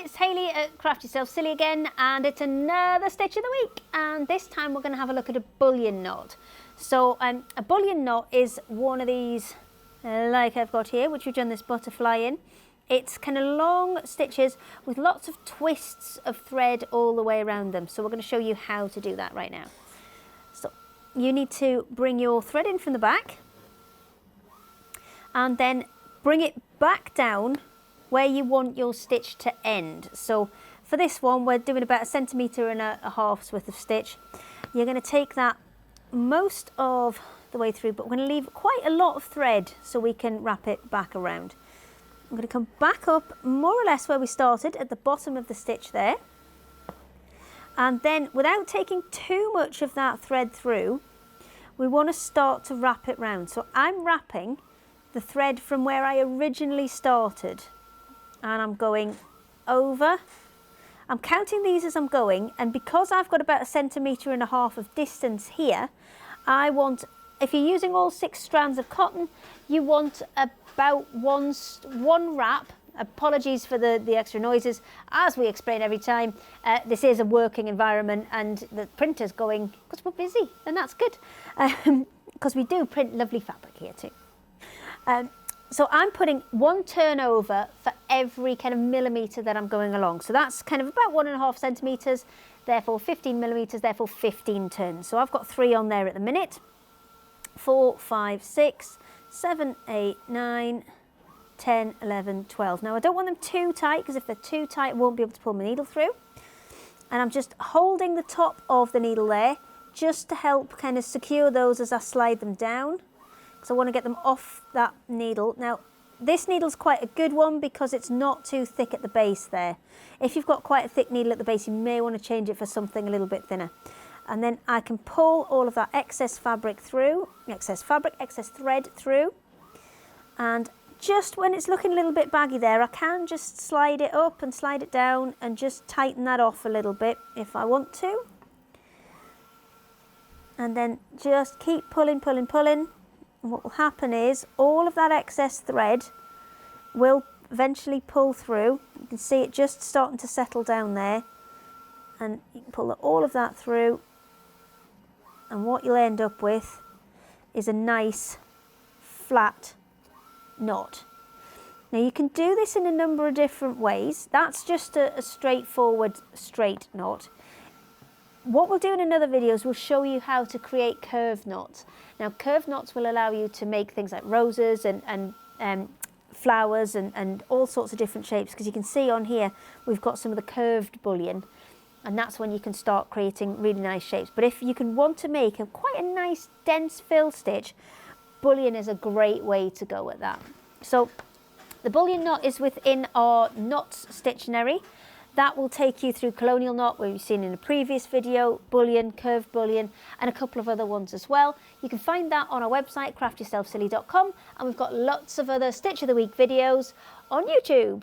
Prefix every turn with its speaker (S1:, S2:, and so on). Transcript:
S1: it's Hayley at Craft Yourself Silly again, and it's another stitch of the week, and this time we're going to have a look at a bullion knot. So a bullion knot is one of these like I've got here, which we've done this butterfly in. It's kind of long stitches with lots of twists of thread all the way around them, so we're going to show you how to do that right now. So you need to bring your thread in from the back and then bring it back down where you want your stitch to end. So for this one we're doing about 1.5 centimetres worth of stitch. You're going to take that most of the way through, but we're going to leave quite a lot of thread so we can wrap it back around. I'm going to come back up more or less where we started at the bottom of the stitch there, and then without taking too much of that thread through, we want to start to wrap it round. So I'm wrapping the thread from where I originally started, and I'm going over. I'm counting these as I'm going, and because I've got about 1.5 centimetres of distance here, I want, if you're using all 6 strands of cotton, you want about one wrap. Apologies for the extra noises. As we explain every time, this is a working environment and the printer's going, because we're busy, and that's good, because we do print lovely fabric here too. So I'm putting 1 turnover for every kind of millimetre that I'm going along. So that's kind of about 1.5 centimetres, therefore 15 millimetres, therefore 15 turns. So I've got 3 on there at the minute. 4, 5, 6, 7, 8, 9, 10, 11, 12. Now I don't want them too tight, because if they're too tight I won't be able to pull my needle through. And I'm just holding the top of the needle there, just to help kind of secure those as I slide them down. So I want to get them off that needle. Now this needle's quite a good one because it's not too thick at the base there. If you've got quite a thick needle at the base, you may want to change it for something a little bit thinner. And then I can pull all of that excess fabric through, excess thread through. And just when it's looking a little bit baggy there, I can just slide it up and slide it down and just tighten that off a little bit if I want to. And then just keep pulling, pulling, pulling. And what will happen is all of that excess thread will eventually pull through. You can see it just starting to settle down there, and you can pull all of that through, and what you'll end up with is a nice flat knot. Now you can do this in a number of different ways. That's just a straightforward straight knot. What we'll do in another video is we'll show you how to create curved knots. Now curved knots will allow you to make things like roses and flowers and all sorts of different shapes, because you can see on here we've got some of the curved bullion, and that's when you can start creating really nice shapes. But if you can want to make quite a nice dense fill stitch, bullion is a great way to go at that. So the bullion knot is within our Knots Stitch-onary. That will take you through colonial knot, where you've seen in a previous video, bullion, curved bullion, and a couple of other ones as well. You can find that on our website, craftyourselfsilly.com, and we've got lots of other Stitch of the Week videos on YouTube.